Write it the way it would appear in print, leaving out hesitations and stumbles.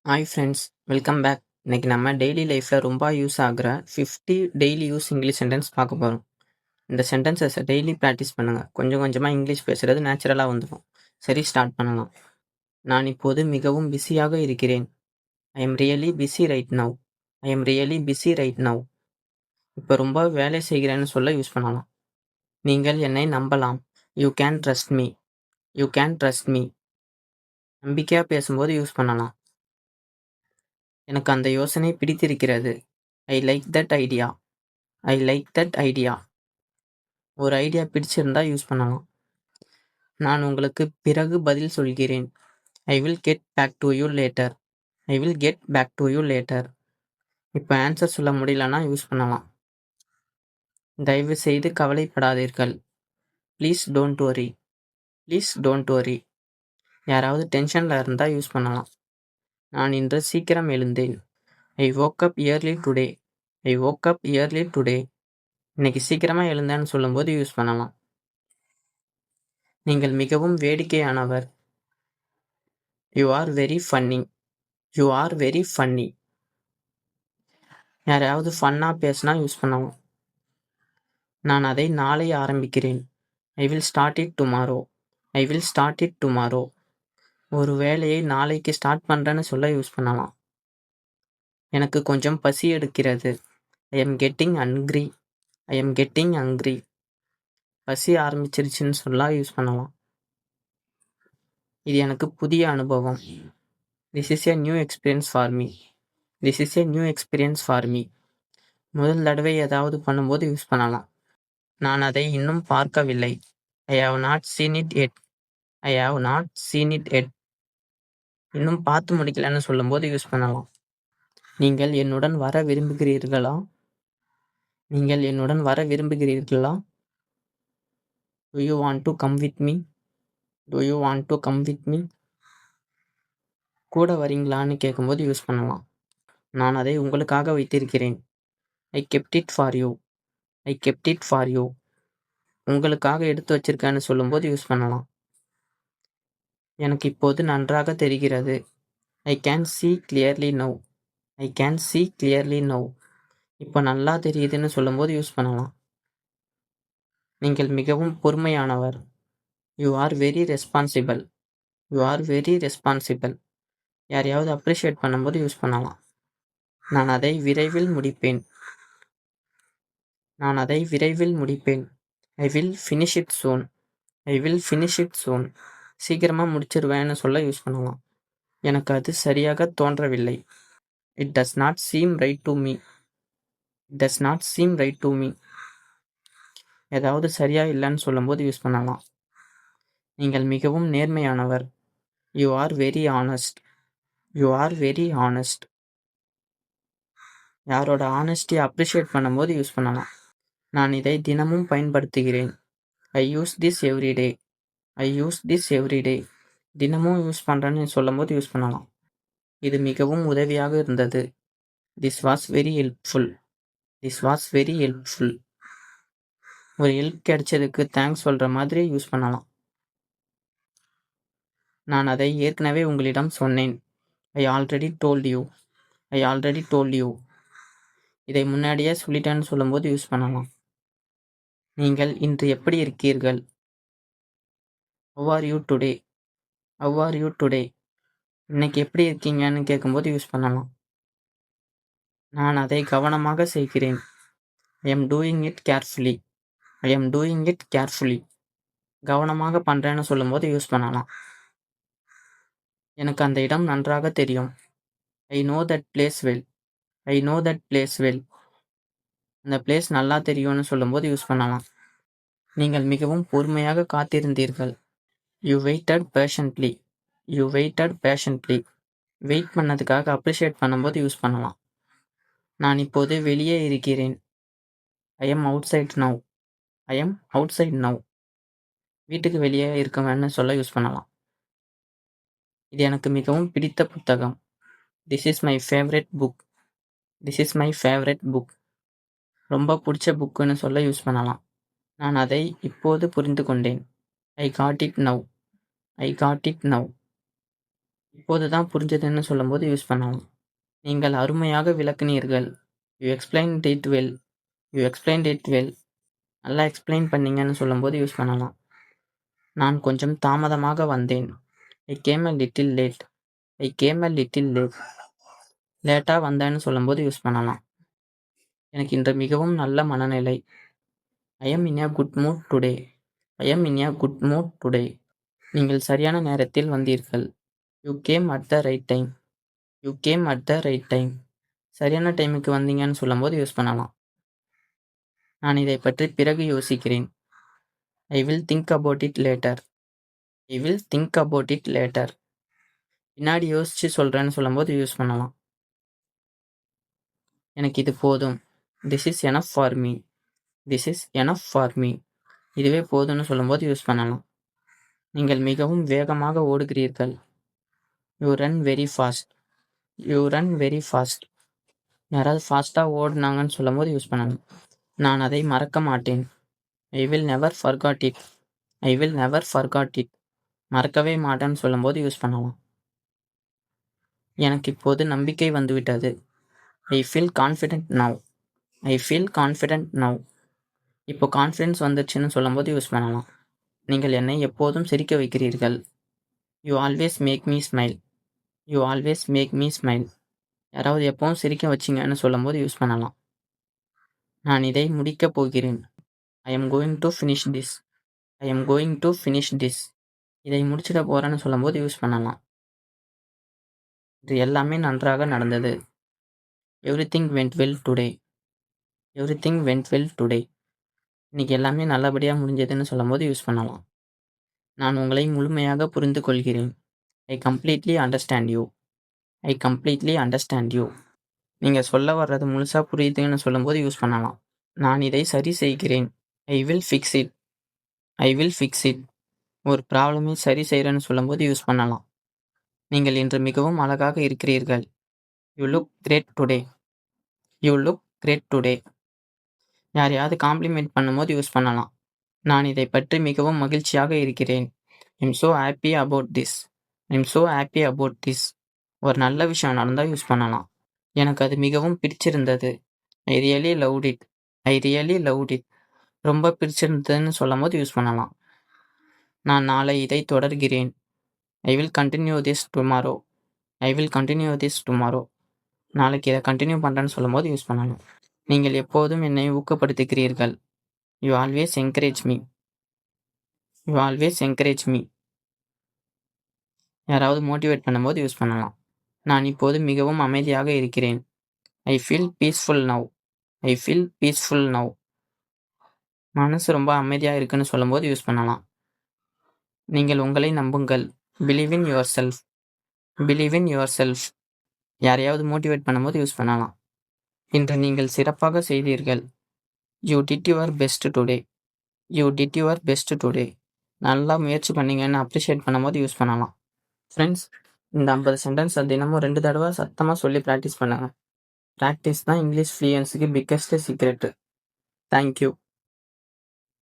Hi friends, welcome back. இன்னைக்கு நம்ம daily லைஃப்பில் ரொம்ப யூஸ் ஆகுற 50 டெய்லி யூஸ் இங்கிலீஷ் சென்டென்ஸ் பார்க்க போகிறோம். இந்த சென்டென்சஸை டெய்லி ப்ராக்டிஸ் பண்ணுங்கள். கொஞ்சம் கொஞ்சமாக இங்கிலீஷ் பேசுகிறது நேச்சுரலாக வந்துடும். சரி, ஸ்டார்ட் பண்ணலாம். நான் இப்போது மிகவும் பிஸியாக இருக்கிறேன். I am really busy right now. I am really busy right now. இப்போ ரொம்ப வேலை செய்கிறேன்னு சொல்ல யூஸ் பண்ணலாம். நீங்கள் என்னை நம்பலாம். You can trust me. You can trust me. நம்பிக்கையாக பேசும்போது யூஸ் பண்ணலாம். எனக்கு அந்த யோசனை பிடித்திருக்கிறது. I like that idea. I like that idea. ஒரு ஐடியா பிடிச்சிருந்தா யூஸ் பண்ணலாம். நான் உங்களுக்கு பிறகு பதில் சொல்கிறேன். I will get back to you later. I will get back to you later. இப்போ ஆன்சர் சொல்ல முடியலன்னா யூஸ் பண்ணலாம். தயவு செய்து கவலைப்படாதீர்கள். Please don't worry. Please don't worry. யாராவது டென்ஷனில் இருந்தால் யூஸ் பண்ணலாம். நான் இன்று சீக்கிரம் எழுந்தேன். I woke up early today. I woke up early today. இன்னைக்கு சீக்கிரமாக எழுந்தேன்னு சொல்லும்போது யூஸ் பண்ணலாம். நீங்கள் மிகவும் வேடிக்கையானவர். You are very funny. You are very funny. யாரையாவது ஃபன்னாக பேசினா யூஸ் பண்ணலாம். நான் அதை நாளை ஆரம்பிக்கிறேன். I will start it tomorrow. I will start it tomorrow. ஒரு வேலையை நாளைக்கு ஸ்டார்ட் பண்ணுறேன்னு சொல்ல யூஸ் பண்ணலாம். எனக்கு கொஞ்சம் பசி எடுக்கிறது. I am getting hungry. I am getting hungry. பசி ஆரம்பிச்சிருச்சுன்னு சொல்ல யூஸ் பண்ணலாம். இது எனக்கு புதிய அனுபவம். This is a new experience for me. This is a new experience for me. முதல் தடவை ஏதாவது பண்ணும்போது யூஸ் பண்ணலாம். நான் அதை இன்னும் பார்க்கவில்லை. I have not seen it yet. I have not seen it yet. இன்னும் பார்த்து முடிக்கலன்னு சொல்லும்போது யூஸ் பண்ணலாம். நீங்கள் என்னுடன் வர விரும்புகிறீர்களா? நீங்கள் என்னுடன் வர விரும்புகிறீர்களா? To you want to come with me? To you want to come with me? கூட வரீங்களான்னு கேட்கும்போது யூஸ் பண்ணலாம். நான் அதை உங்களுக்காக வைத்திருக்கிறேன். ஐ kept it for you. I kept it for you. உங்களுக்காக எடுத்து வச்சிருக்கேன்னு சொல்லும்போது யூஸ் பண்ணலாம். எனக்கு இப்போது நன்றாக தெரிகிறது. I can see clearly now. I can see clearly now. இப்போ நல்லா தெரியுதுன்னு சொல்லும்போது யூஸ் பண்ணலாம். நீங்கள் மிகவும் பொறுமையானவர். You are very responsible. You are very responsible. யாரையாவது அப்ரிஷியேட் பண்ணும்போது யூஸ் பண்ணலாம். நான் அதை விரைவில் முடிப்பேன். நான் அதை விரைவில் முடிப்பேன். I will finish it soon. I will finish it soon. சீக்கிரமாக முடிச்சிருவேன்னு சொல்ல யூஸ் பண்ணலாம். எனக்கு அது சரியாக தோன்றவில்லை. It does not seem right to me. It does not seem right to me. ஏதாவது சரியா இல்லைன்னு சொல்லும்போது யூஸ் பண்ணலாம். நீங்கள் மிகவும் நேர்மையானவர். You are very honest. You are very honest. யாரோட ஆனஸ்டியை அப்ரிஷியேட் பண்ணும்போது யூஸ் பண்ணலாம். நான் இதை தினமும் பயன்படுத்துகிறேன். I use this everyday. I use this everyday. தினமும் யூஸ் பண்ணுறேன்னு சொல்லும்போது யூஸ் பண்ணலாம். இது மிகவும் உதவியாக இருந்தது. This was very helpful. This was very helpful. ஒரு ஹெல்ப் கிடைச்சதுக்கு தேங்க்ஸ் சொல்கிற மாதிரி யூஸ் பண்ணலாம். நான் அதை ஏற்கனவே உங்களிடம் சொன்னேன். I already told you. I already told you. இதை முன்னாடியே சொல்லிட்டேன்னு சொல்லும்போது யூஸ் பண்ணலாம். நீங்கள் இன்று எப்படி இருக்கீர்கள்? How are you today? How are you today? இன்னைக்கு எப்படி இருக்கீங்கன்னு கேட்கும்போது யூஸ் பண்ணலாம். நான் அதை கவனமாக செய்கிறேன். I am doing it carefully. I am doing it carefully. கவனமாக பண்ணுறேன்னு சொல்லும்போது யூஸ் பண்ணலாம். எனக்கு அந்த இடம் நன்றாக தெரியும். I know that place well. I know that place well. அந்த பிளேஸ் நல்லா தெரியும்னு சொல்லும்போது யூஸ் பண்ணலாம். நீங்கள் மிகவும் பொறுமையாக காத்திருந்தீர்கள். You waited patiently. You waited patiently. Wait பண்ணதுக்காக அப்ரிஷியேட் பண்ணும்போது யூஸ் பண்ணலாம். நான் இப்போது வெளியே இருக்கிறேன். I am outside now. I am outside now. வீட்டுக்கு வெளியே இருக்கவேன்னு சொல்ல யூஸ் பண்ணலாம். இது எனக்கு மிகவும் பிடித்த புத்தகம். This is my favourite book. This is my favourite book. ரொம்ப பிடிச்ச புக்குன்னு சொல்ல யூஸ் பண்ணலாம். நான் அதை இப்போது புரிந்து கொண்டேன். I got it now. I got it now. இப்போது தான் புரிஞ்சதுன்னு சொல்லும்போது யூஸ் பண்ணலாம். நீங்கள் அருமையாக விளக்குனீர்கள். You explained it well. You explained it well. நல்லா எக்ஸ்பிளைன் பண்ணீங்கன்னு சொல்லும்போது யூஸ் பண்ணலாம். நான் கொஞ்சம் தாமதமாக வந்தேன். I came a little late. I came a little late. லேட்டா வந்தேன்னு சொல்லும்போது யூஸ் பண்ணலாம். எனக்கு இன்று மிகவும் நல்ல மனநிலை. I am in a good mood today. I am in a good mood today. நீங்கள் சரியான நேரத்தில் வந்தீர்கள். You came at the right time. You came at the right time. சரியான டைமுக்கு வந்தீங்கன்னு சொல்லும்போது யூஸ் பண்ணலாம். நான் இதை பற்றி பிறகு யோசிக்கிறேன். I will think about it later. I will think about it later. பின்னாடி யோசிச்சு சொல்றேன்னு சொல்லும்போது யூஸ் பண்ணலாம். எனக்கு இது போதும். This is enough for me. This is enough for me. இதுவே போதும்னு சொல்லும்போது யூஸ் பண்ணலாம். நீங்கள் மிகவும் வேகமாக ஓடுகிறீர்கள். You run very fast. You run very fast. யாராவது ஃபாஸ்ட்டாக ஓடுனாங்கன்னு சொல்லும்போது யூஸ் பண்ணணும். நான் அதை மறக்க மாட்டேன். I will never forget it. I will never forget it. மறக்கவே மாட்டேன்னு சொல்லும்போது யூஸ் பண்ணலாம். எனக்கு இப்போது நம்பிக்கை வந்துவிட்டது. I feel confident now. I feel confident now. இப்போ கான்ஃபிடென்ஸ் வந்துடுச்சுன்னு சொல்லும்போது யூஸ் பண்ணலாம். நீங்கள் என்னை எப்போதும் சிரிக்க வைக்கிறீர்கள். You always make me smile. You always make me smile. யாராவது எப்பவும் சிரிக்க வச்சிங்கன்னு சொல்லும்போது யூஸ் பண்ணலாம். நான் இதை முடிக்கப் போகிறேன். I am going to finish this. I am going to finish this. இதை முடிச்சிட போறேன்னு சொல்லும்போது யூஸ் பண்ணலாம். இது எல்லாமே நன்றாக நடந்தது. Everything vent well today. Everything vent well today. இன்னைக்கு எல்லாமே நல்லபடியாக முடிஞ்சதுன்னு சொல்லும்போது யூஸ் பண்ணலாம். நான் உங்களை முழுமையாக புரிந்து கொள்கிறேன். I completely understand you. I completely understand you. நீங்கள் சொல்ல வர்றது முழுசாக புரியுதுன்னு சொல்லும்போது யூஸ் பண்ணலாம். நான் இதை சரி செய்கிறேன். I will fix it. I will fix it. ஒரு ப்ராப்ளமை சரி செய்கிறேன்னு சொல்லும்போது யூஸ் பண்ணலாம். நீங்கள் இன்று மிகவும் அழகாக இருக்கிறீர்கள். You look great today. You look great today. யாரையாவது காம்ப்ளிமெண்ட் பண்ணும்போது யூஸ் பண்ணலாம். நான் இதை பற்றி மிகவும் மகிழ்ச்சியாக இருக்கிறேன். I'm so happy about this. I'm so happy about this. ஒரு நல்ல விஷயம் நடந்தால் யூஸ் பண்ணலாம். எனக்கு அது மிகவும் பிடிச்சிருந்தது. I really loved it. I really loved it. ரொம்ப பிடிச்சிருந்ததுன்னு சொல்லும்போது யூஸ் பண்ணலாம். நான் நாளை இதை தொடர்கிறேன். I will continue this tomorrow. I will continue this tomorrow. நாளைக்கு இதை கண்டினியூ பண்ணுறேன்னு சொல்லும்போது யூஸ் பண்ணலாம். நீங்கள் எப்போதும் என்னை ஊக்கப்படுத்துகிறீர்கள். You always encourage me. You always encourage me. யாராவது மோட்டிவேட் பண்ணும்போது யூஸ் பண்ணலாம். நான் இப்போது மிகவும் அமைதியாக இருக்கிறேன். I feel peaceful now. I feel peaceful now. மனசு ரொம்ப அமைதியாக இருக்குன்னு சொல்லும்போது யூஸ் பண்ணலாம். நீங்கள் உங்களை நம்புங்கள். Believe in your self. Believe in your self. யாரையாவது மோட்டிவேட் பண்ணும்போது யூஸ் பண்ணலாம். இன்று நீங்கள் சிறப்பாக செய்தீர்கள். You did your best today. You did your best today. நல்லா முயற்சி பண்ணீங்கன்னு அப்ரிஷியேட் பண்ணும்போது யூஸ் பண்ணலாம். ஃப்ரெண்ட்ஸ், இந்த 50 சென்டென்ஸை தினமும் 2 தடவை சத்தமாக சொல்லி ப்ராக்டிஸ் பண்ணுங்க. ப்ராக்டிஸ் தான் இங்கிலீஷ் ஃப்ளூயன்ஸுக்கு பிக்கஸ்ட் சீக்ரெட்டு. தேங்க்யூ.